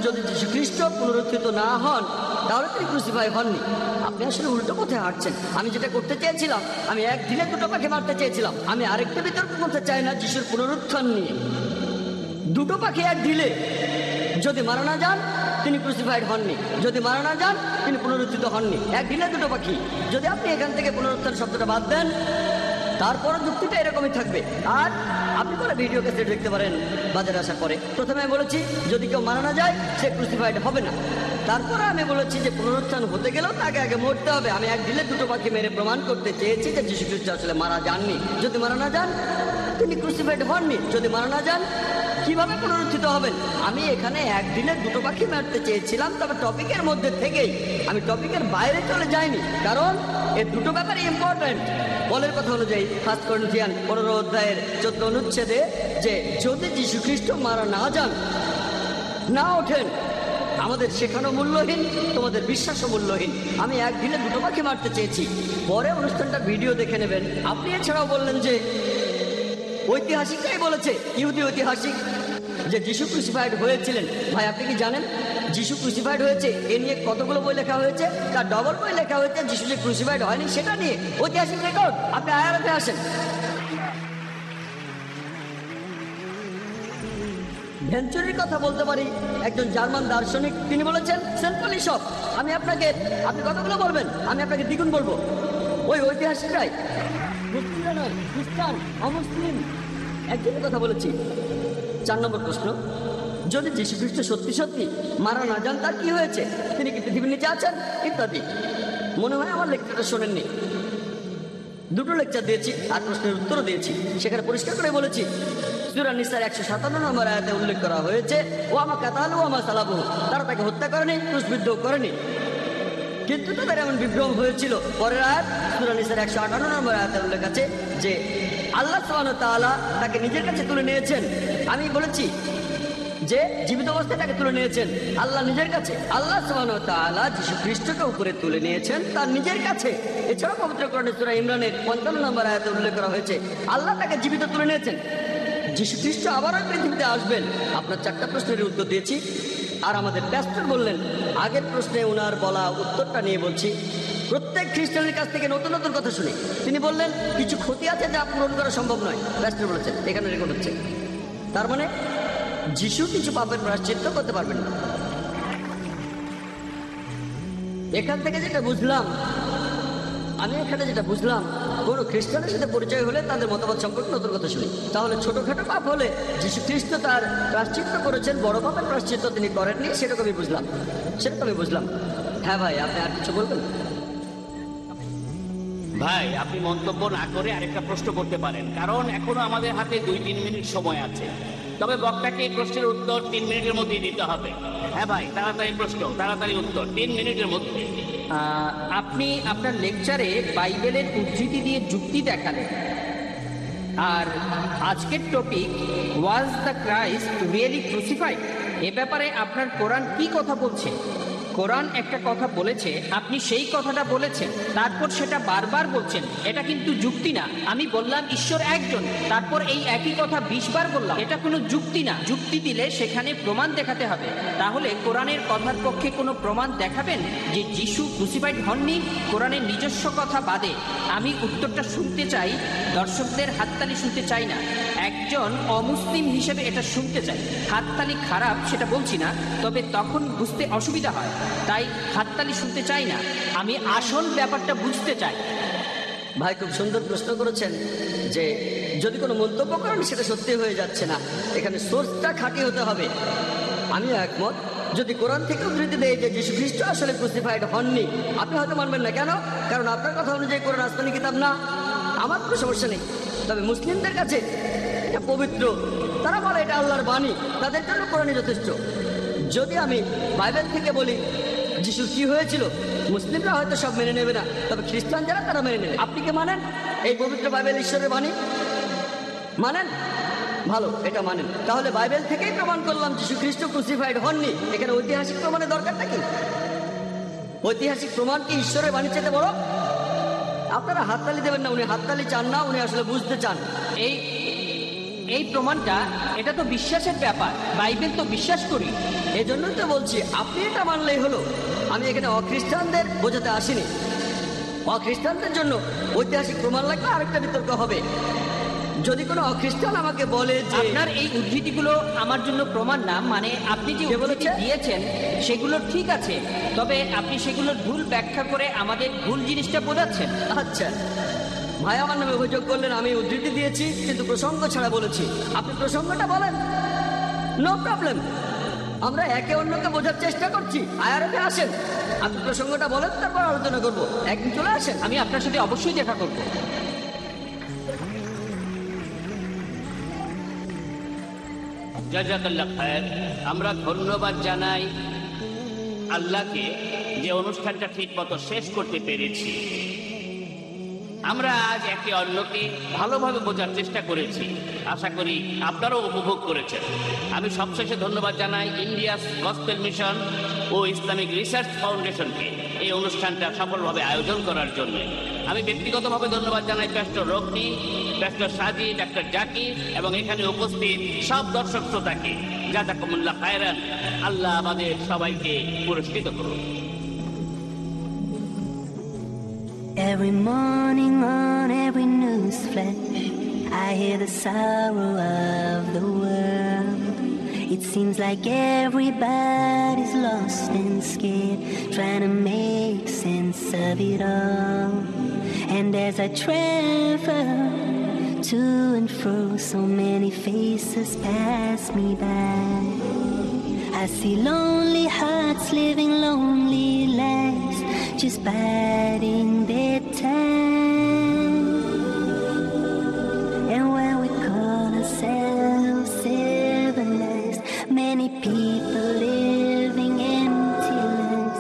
যদি যীশু খ্রিস্ট পুনরুত্থিত না হন তাহলে তিনি ক্রুসিফাই হননি। আপনি আসলে উল্টো পথে হাঁটছেন। আমি যেটা করতে চেয়েছিলাম, আমি এক ঢিলে দুটো পাখি মারতে চেয়েছিলাম। আমি আরেকটা বিতর্ক করতে চাই না যিশুর পুনরুত্থান নিয়ে। দুটো পাখি এক ঢিলে, যদি মারা না যান তিনি ক্রুসিফাইড হননি, যদি মারা না যান তিনি পুনরুত্থিত হননি। এক ঢিলে দুটো পাখি। যদি আপনি এখান থেকে পুনরুত্থান শব্দটা বাদ দেন, তারপরও যুক্তিটা এরকমই থাকবে। আর আপনি পরে ভিডিও ক্যাসেট দেখতে পারেন বাজারে আসার পরে। প্রথমে আমি বলেছি যদি কেউ মারা না যায় সে ক্রুসিফাইড হবে না। তারপরে আমি বলেছি যে পুনরুত্থান হতে গেলেও তাকে আগে মরতে হবে। আমি এক ঢিলে দুটো পাখি মেরে প্রমাণ করতে চেয়েছি যে যীশু খ্রিস্ট আসলে মারা যাননি। যদি মারা না যান তিনি ক্রুসিফাইড হননি। যদি মারা না যান কিভাবে পুনরুত্থিত হবেন? আমি এখানে এক ঢিলে দুটো পাখি মারতে চেয়েছিলাম, তবে টপিকের মধ্যে থেকেই। আমি টপিকের বাইরে চলে যাইনি, কারণ এই দুটো ব্যাপারই ইম্পর্টেন্ট। বলের কথা অনুযায়ী 1 করিন্থিয়ান 15 অধ্যায়ের 14 অনুচ্ছেদে যে যদি যীশু খ্রিস্ট মারা না যান, না ওঠেন, আমাদের শেখানো মূল্যহীন, তোমাদের বিশ্বাসও মূল্যহীন। আমি এক ঢিলে দুটো পাখি মারতে চেয়েছি। পরে অনুষ্ঠানটা ভিডিও দেখে নেবেন। আপনি এছাড়াও বললেন যে ঐতিহাসিকরাই বলেছে, ইহুদি ঐতিহাসিক, যে যীশু ক্রুসিফাইড হয়েছিলেন। ভাই আপনি কি জানেন যীশু ক্রুসিফাইড হয়েছে এ নিয়ে কতগুলো বই লেখা হয়েছে? তার ডবল বই লেখা হয়েছে যীশু যে ক্রুসিফাইড হয়নি সেটা নিয়ে, ঐতিহাসিক রেকর্ড। আপনি আয়ারতে আসেন। ভেঞ্চুরির কথা বলতে পারি, একজন জার্মান দার্শনিক, তিনি বলেছেন সিম্পলি সব। আপনি কতগুলো বলবেন, আমি আপনাকে দ্বিগুণ বলবো। ওই ঐতিহাসিকরাই, মুসলিমরা নয়, খ্রিস্টান, অমুসলিম, একজনের কথা বলেছি। 4 নম্বর প্রশ্ন, যদি যীশু খ্রিস্ট সত্যি সত্যি মারা না যান তার কি হয়েছে? তিনি কি পৃথিবীর নিচে আছেন? ইত্যাদি। মনে হয় আমার লেকচারটা শোনেননি। দুটো লেকচার দিয়েছি আর প্রশ্নের উত্তরও দিয়েছি। সেখানে পরিষ্কার করে বলেছি সূরা নিসার 157 নম্বর আয়াতে উল্লেখ করা হয়েছে ওয়া মা কাতালু ওয়া মা সালাবুহু, তারা তাকে হত্যা করেনি, ক্রুশবিদ্ধ করেনি। কিন্তু তাদের এমন বিভ্রম হয়েছিল। পরের আয়াত সূরা নিসার 158 নম্বর আয়াতে উল্লেখ আছে যে আল্লাহ সুবহানাহু ওয়া তাআলা তাকে নিজের কাছে তুলে নিয়েছেন। আমি বলেছি যে জীবিত অবস্থায় তাকে তুলে নিয়েছেন আল্লাহ নিজের কাছে। আল্লাহ সুবহানাহু ওয়া তাআলা যীশু খ্রিস্টকে উপরে তুলে নিয়েছেন তার নিজের কাছে। এছাড়াও পবিত্র কোরআনে সূরা ইমরানের 55 নম্বর আয়াতে উল্লেখ করা হয়েছে আল্লাহ তাকে জীবিত তুলে নিয়েছেন। যীশু খ্রিস্ট আবারও পৃথিবীতে আসবেন। আপনার 4টা প্রশ্নের উত্তর দিয়েছি। আর আমাদের প্যাস্টর বললেন, আগের প্রশ্নে ওনার বলা উত্তরটা নিয়ে বলছি। প্রত্যেক খ্রিস্টানের কাছ থেকে নতুন নতুন কথা শুনি। তিনি বললেন কিছু ক্ষতি আছে যা পূরণ করা সম্ভব নয়। প্যাস্টর বলেছেন, এখানে রেকর্ড হচ্ছে। তার মানে যিশু কিছু পাপের প্রায়শ্চিত্ত করতে পারবেন না। এখান থেকে যেটা বুঝলাম, কোনো খ্রিস্টানের সাথে পরিচয় হলে তাদের মতামত সম্পর্কে নতুন কথা শুনি। তাহলে ছোটখাটো পাপ হলে যীশু খ্রিস্ট তার প্রায়শ্চিত্ত করেছেন, বড় পাপের প্রায়শ্চিত্ত তিনি করেননি, সেটাকে আমি বুঝলাম। হ্যাঁ ভাই, আপনি আর কিছু বলবেন? ভাই আপনি মন্তব্য না করে আরেকটা প্রশ্ন করতে পারেন, কারণ এখনো আমাদের হাতে 2-3 মিনিট সময় আছে। তবে বক্তাকে এই প্রশ্নের উত্তর 3 মিনিটের মধ্যেই দিতে হবে। হ্যাঁ ভাই, তাড়াতাড়ি প্রশ্ন, তাড়াতাড়ি উত্তর, 3 মিনিটের মধ্যে। আপনি আপনার লেকচারে বাইবেলের উদ্ধৃতি দিয়ে যুক্তি দেখালেন। আর আজকের topic was the Christ really crucified, এ ব্যাপারে আপনার কোরআন কি কথা বলছে? কোরআন একটা কথা বলেছে, আপনি সেই কথাটা বলেছেন, তারপর সেটা বারবার বলছেন। এটা কিন্তু যুক্তি না। আমি বললাম ঈশ্বর একজন, তারপর এই একই কথা 20 বার বললাম। এটা কোনো যুক্তি না। যুক্তি দিলে সেখানে প্রমাণ দেখাতে হবে। তাহলে কোরআনের কথার পক্ষে কোনো প্রমাণ দেখাবেন যে যিশু ক্রুসিফাইড হননি, কোরআনের নিজস্ব কথা বাদে। আমি উত্তরটা শুনতে চাই, দর্শকদের হাততালি শুনতে চাই না। একজন অমুসলিম হিসেবে এটা শুনতে চাই। হাততালি খারাপ সেটা বলছি না, তবে তখন বুঝতে অসুবিধা হয়, তাই হাততালি শুনতে চাই না। আমি আসল ব্যাপারটা বুঝতে চাই। ভাই খুব সুন্দর প্রশ্ন করেছেন যে যদি কোনো মন্তব্য করেন সেটা সত্যি হয়ে যাচ্ছে না, এখানে সোর্সটা খাঁটি হতে হবে। আমিও একমত। যদি কোরআন থেকে উদ্ধৃতি দেয় যে যীশু খ্রিস্ট আসলে ক্রুসিফাইড হননি, আপনি হয়তো মানবেন না। কেন? কারণ আপনার কথা অনুযায়ী কোরআন আসমানি কিতাব না। আমার কোনো সমস্যা নেই। তবে মুসলিমদের কাছে এটা পবিত্র, তারা বলে এটা আল্লাহর বাণী, তাদের জন্য কোরআনই যথেষ্ট। যদি আমি বাইবেল থেকে বলি যিশু কি হয়েছিল, মুসলিমরা হয়তো সব মেনে নেবে না, তবে খ্রিস্টান যারা তারা মেনে নেবে। আপনি কি মানেন এই পবিত্র বাইবেল ঈশ্বরের বাণী? মানেন? ভালো, এটা মানেন। তাহলে বাইবেল থেকেই প্রমাণ করলাম যীশু খ্রিস্ট ক্রুসিফাইড হননি। এখানে ঐতিহাসিক প্রমাণের দরকারটা কি? ঐতিহাসিক প্রমাণ কি ঈশ্বরের বাণী চেয়ে বড়? আপনারা হাততালি দেবেন না। উনি হাততালি চান না, উনি আসলে বুঝতে চান। এই প্রমাণটা, এটা তো বিশ্বাসের ব্যাপার। বাইবেল তো বিশ্বাস করি। এই জন্যই তো বলছি আপনি এটা মানলেই হলো। আমি এখানে অখ্রিস্টানদের বোঝাতে আসিনি। অখ্রিস্টানদের জন্য ঐতিহাসিক প্রমাণ লাগবে, আরেকটা বিতর্ক হবে। যদি কোনো অখ্রিস্টান আমাকে বলে যে আপনার এই উদ্ধৃতিগুলো আমার জন্য প্রমাণ না, মানে আপনি যে কে উদ্ধৃতি বলেছে? দিয়েছেন সেগুলো ঠিক আছে, তবে আপনি সেগুলোর ভুল ব্যাখ্যা করে আমাদের ভুল জিনিসটা বোঝাচ্ছেন। আচ্ছা ভাই আমার নামে অভিযোগ করলেন আমি উদ্ধৃতি দিয়েছি কিন্তু প্রসঙ্গ ছাড়া বলেছি। আপনি প্রসঙ্গটা বলেন, নো প্রবলেম। আমরা একে অন্যকে বোঝার চেষ্টা করছি। আয়ারকে আসেন, আপনি প্রসঙ্গটা বলেন, তারপর আলোচনা করবো। একদিন চলে আসেন। আমি আপনার সাথে অবশ্যই দেখা করব। জাযাকাল্লাহ খায়ের। আমরা ধন্যবাদ জানাই আল্লাহকে যে অনুষ্ঠানটা ঠিক মতো শেষ করতে পেরেছি। আমরা আজ একে অন্যকে ভালোভাবে বোঝার চেষ্টা করেছি, আশা করি আপনারাও উপভোগ করেছেন। আমি সবশেষে ধন্যবাদ জানাই ইন্ডিয়াস গসপেল মিশন ও ইসলামিক রিসার্চ ফাউন্ডেশনকে এই অনুষ্ঠানটা সফলভাবে আয়োজন করার জন্য। আমি ব্যক্তিগতভাবে ধন্যবাদ জানাই প্যাস্টর রকনি, প্যাস্টর সাজি, ডাক্তার জাকির এবং এখানে উপস্থিত সব দর্শক শ্রোতাকে। জাযাকুমুল্লাহ খায়রান। আল্লাহ আমাদের সবাইকে পুরস্কৃত করুন। Every morning on every news flash, I hear the sorrow of the world. It seems like everybody's lost and scared, trying to make sense of it all. And as I travel to and fro, so many faces pass me by. I see lonely hearts living lonely lives, just biding their time. And when we call ourselves civilized, many people living empty lives.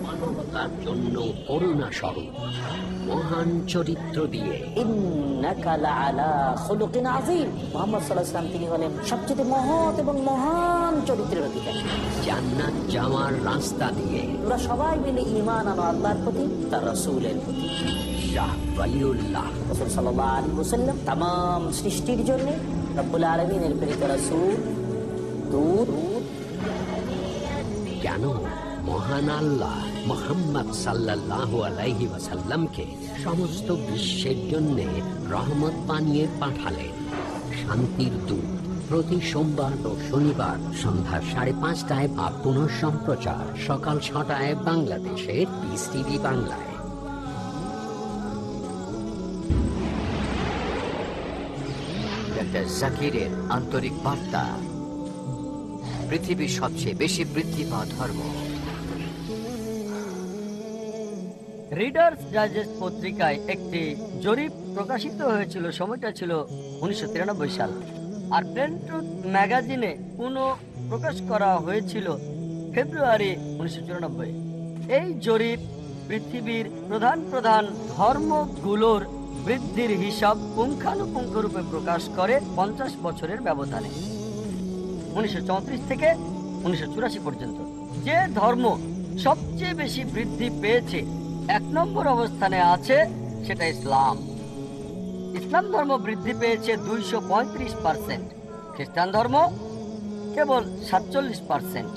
মানবতার জন্য করুণা স্বরূপ মহান চরিত্র দিয়ে ইন্নাকা লাআলা খুলুকিন আযীম। মুহাম্মদ সাল্লাল্লাহু আলাইহি ওয়াসাল্লাম তিনি হলেন সবচেয়ে মহৎ এবং মহান চরিত্রের অধিকারী। জান্নাত যাওয়ার রাস্তা দিয়ে আমরা সবাই মিলে ঈমান আনো আল্লাহর প্রতি, তার রাসূলের প্রতি। শাহ ওয়ালিউল্লাহ রাসূল সাল্লাল্লাহু আলাইহি ওয়াসাল্লাম तमाम সৃষ্টির জন্য রব্বুল আলামিনের প্রেরিত রাসূল। দূত কেন মহান আল্লাহ মুহাম্মদ সাল্লাল্লাহু আলাইহি ওয়াসাল্লামকে সমস্ত বিশ্বের জন্য রহমত বানিয়ে পাঠালেন। শান্তির দূত প্রতি সোমবার ও শনিবার সন্ধ্যা 5:30টায় বা পুনঃ সম্প্রচার সকাল 6টায় বাংলাদেশের পিস টিভি বাংলায়। ডক্টর জাকিরের আন্তরিক বার্তা। পৃথিবীর সবচেয়ে বেশি বৃদ্ধি পাওয়া ধর্ম। রিডার্স ডাইজেস্ট পত্রিকায় একটি জরিপ প্রকাশিত হয়েছিল, সময়টা ছিল 1993 সাল। আর প্লেন ট্রুথ ম্যাগাজিনে প্রকাশ করা হয়েছিল ফেব্রুয়ারি 1994। এই জরিপ পৃথিবীর প্রধান প্রধান ধর্মগুলোর বৃদ্ধির হিসাব পুঙ্খানুপুঙ্খরূপে প্রকাশ করে 50 বছরের ব্যবধানে, 1934 থেকে 1984 পর্যন্ত। যে ধর্ম সবচেয়ে বেশি বৃদ্ধি পেয়েছে, 1 নম্বর অবস্থানে আছে, সেটা ইসলাম। ইসলাম ধর্ম বৃদ্ধি পেয়েছে 235%, খ্রিস্টান ধর্ম কেবল 47%।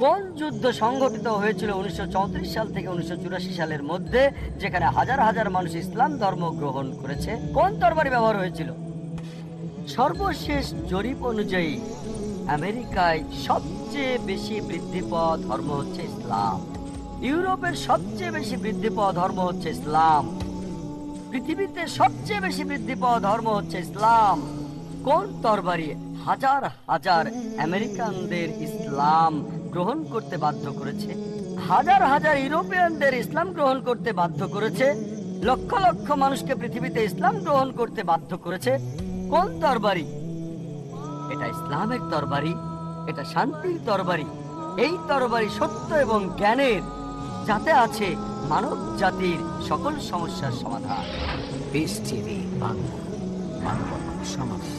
কোন যুদ্ধ সংঘটিত হয়েছিল 1934 সাল থেকে 1984 সালের মধ্যে, যেখানে হাজার হাজার মানুষ ইসলাম ধর্ম গ্রহণ করেছে? কোন তরবারি ব্যবহার হয়েছিল? সর্বশেষ জরিপ অনুযায়ী আমেরিকায় সবচেয়ে বেশি বৃদ্ধি পাওয়া ধর্ম হচ্ছে ইসলাম। ইউরোপের সবচেয়ে বেশি বৃদ্ধি পাওয়া ধর্ম হচ্ছে ইসলাম। পৃথিবীতে সবচেয়ে বেশি বৃদ্ধি পাওয়া ধর্ম হচ্ছে ইসলাম। কোন তরবারি হাজার হাজার আমেরিকানদের ইসলাম গ্রহণ করতে বাধ্য করেছে? হাজার হাজার ইউরোপিয়ানদের ইসলাম গ্রহণ করতে বাধ্য করেছে। লক্ষ লক্ষ মানুষকে পৃথিবীতে ইসলাম গ্রহণ করতে বাধ্য করেছে। কোন তরবারি? এটা ইসলামের তরবারি, এটা শান্তির তরবারি। এই তরবারি সত্য এবং জ্ঞানের, যাতে আছে মানব জাতির সকল সমস্যার সমাধান। পিস টিভি বাংলা, মানবতার সমাধান।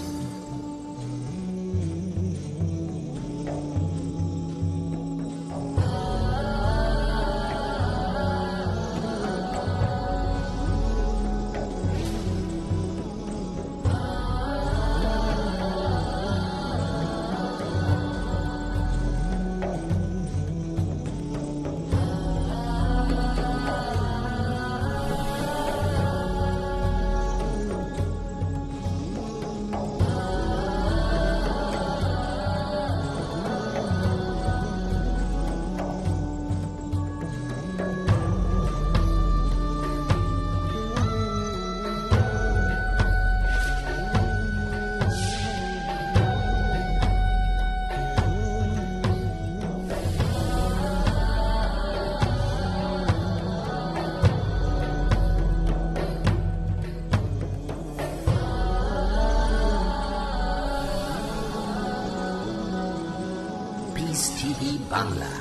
পিস টিভি বাংলা,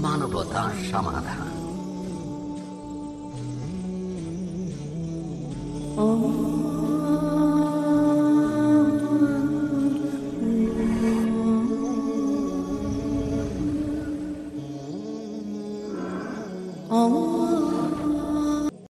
মানবতার সমাধান। Oh